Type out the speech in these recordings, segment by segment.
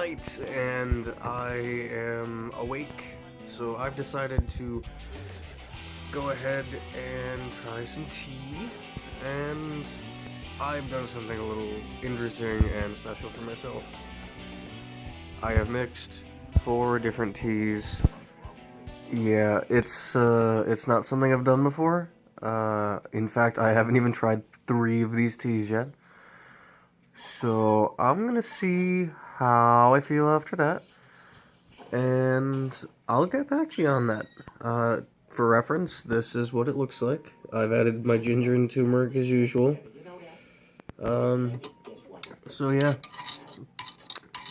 night and I am awake, so I've decided to go ahead and try some tea, and I've done something a little interesting and special for myself. I have mixed 4 different teas. Yeah, it's not something I've done before. In fact, I haven't even tried 3 of these teas yet. So I'm gonna see how I feel after that, and I'll get back to you on that. For reference, this is what it looks like. I've added my ginger and turmeric as usual. So yeah,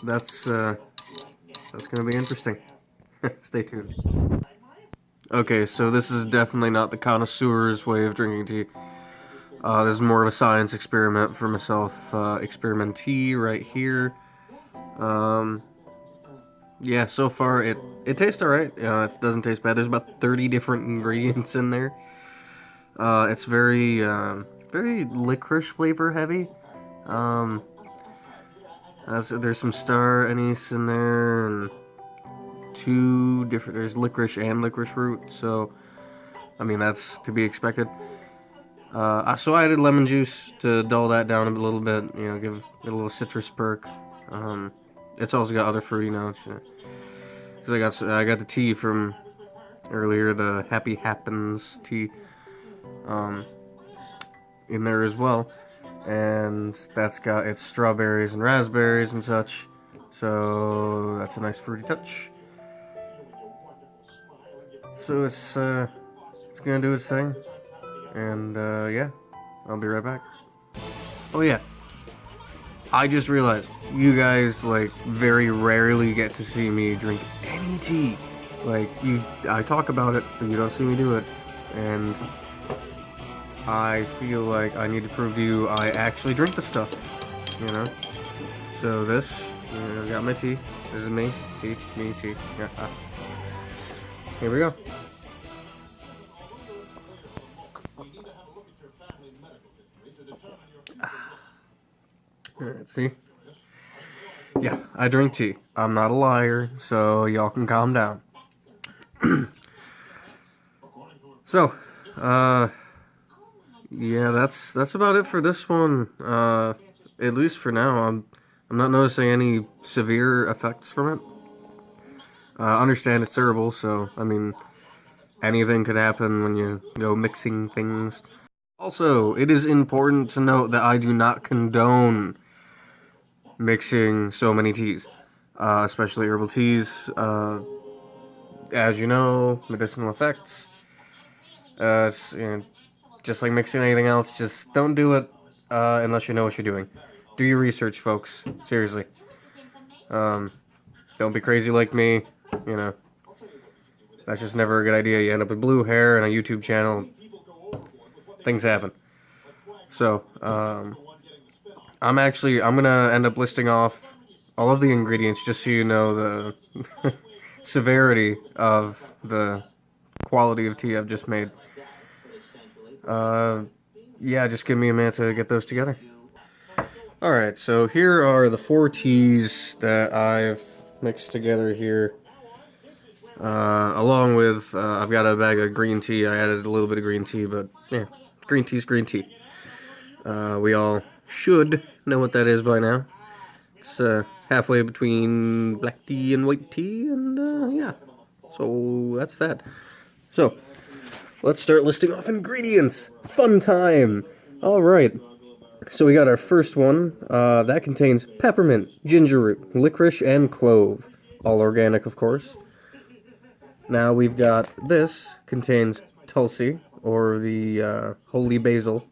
that's gonna be interesting. Stay tuned. Okay, so this is definitely not the connoisseur's way of drinking tea. This is more of a science experiment for myself. Experimentee right here. Yeah, so far it tastes alright. It doesn't taste bad. There's about 30 different ingredients in there. It's very licorice flavor heavy. There's some star anise in there, and 2 different. There's licorice and licorice root. So, I mean, that's to be expected. So I added lemon juice to dull that down a little bit, you know, give it a little citrus perk. It's also got other fruity notes, because I got the tea from earlier, the Happy Happens tea, in there as well, and that's got its strawberries and raspberries and such, so that's a nice fruity touch. So it's gonna do its thing. And, yeah, I'll be right back. Oh, yeah. I just realized, you guys, like, very rarely get to see me drink any tea. Like, I talk about it, but you don't see me do it. And I feel like I need to prove to you I actually drink the stuff, you know? So this, I got my tea. This is me. Tea. Me, tea. Yeah. Here we go. Alright, see? Yeah, I drink tea. I'm not a liar, so y'all can calm down. So, yeah, that's about it for this one. At least for now. I'm not noticing any severe effects from it. I understand it's herbal, so, I mean, anything could happen when you go mixing things. Also, it is important to note that I do not condone mixing so many teas, especially herbal teas. As you know, medicinal effects. Just like mixing anything else, just don't do it unless you know what you're doing. Do your research, folks. Seriously. Don't be crazy like me. You know, that's just never a good idea. You end up with blue hair and a YouTube channel. Things happen. So, I'm gonna end up listing off all of the ingredients just so you know the severity of the quality of tea I've just made. Yeah, just give me a minute to get those together. Alright, so here are the 4 teas that I've mixed together here. Along with, I've got a bag of green tea. I added a little bit of green tea, but yeah, green tea's green tea. We all should know what that is by now. It's halfway between black tea and white tea, and yeah. So that's that. So let's start listing off ingredients. Fun time. All right. So we got our first one. That contains peppermint, ginger root, licorice, and clove. All organic, of course. Now we've got this. Contains tulsi, or the holy basil.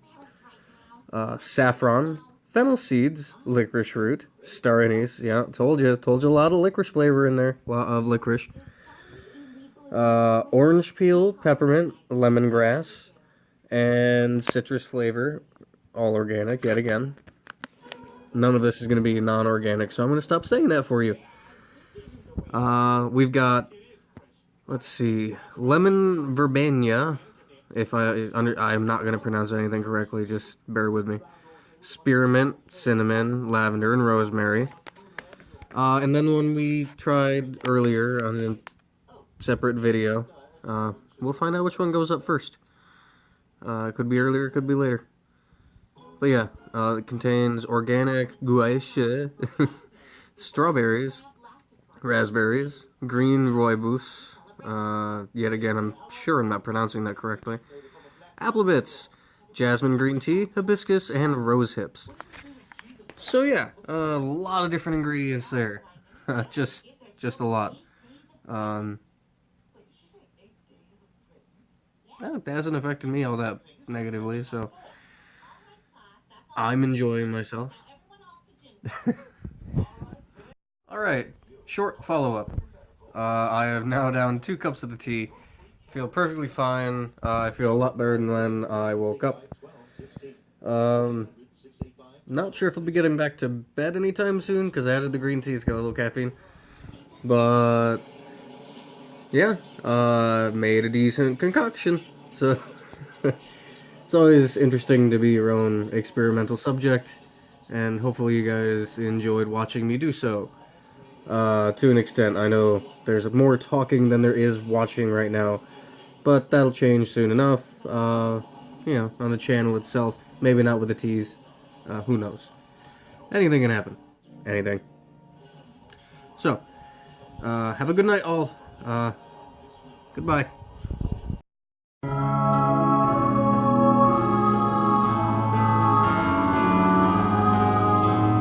Saffron, fennel seeds, licorice root, star anise. Yeah, told you a lot of licorice flavor in there. A lot of licorice. Orange peel, peppermint, lemongrass, and citrus flavor. All organic, yet again. None of this is going to be non-organic, so I'm going to stop saying that for you. We've got, let's see, lemon verbena. I'm not going to pronounce anything correctly, just bear with me. Spearmint, cinnamon, lavender, and rosemary. And then when we tried earlier on a separate video, we'll find out which one goes up first. It could be earlier, it could be later. But yeah, it contains organic guaiche, strawberries, raspberries, green rooibos, yet again, I'm sure I'm not pronouncing that correctly, apple bits, jasmine green tea, hibiscus, and rose hips. So yeah, a lot of different ingredients there. just a lot. It hasn't affected me all that negatively, so I'm enjoying myself. Alright, short follow-up. I have now down 2 cups of the tea. Feel perfectly fine. I feel a lot better than when I woke up. Not sure if I'll be getting back to bed anytime soon, because I added the green tea, it's got a little caffeine. But yeah, made a decent concoction. So it's always interesting to be your own experimental subject, and hopefully you guys enjoyed watching me do so. To an extent, I know there's more talking than there is watching right now, but that'll change soon enough. You know, on the channel itself, maybe not with the teas. Who knows? Anything can happen. Anything. So, have a good night, all. Goodbye.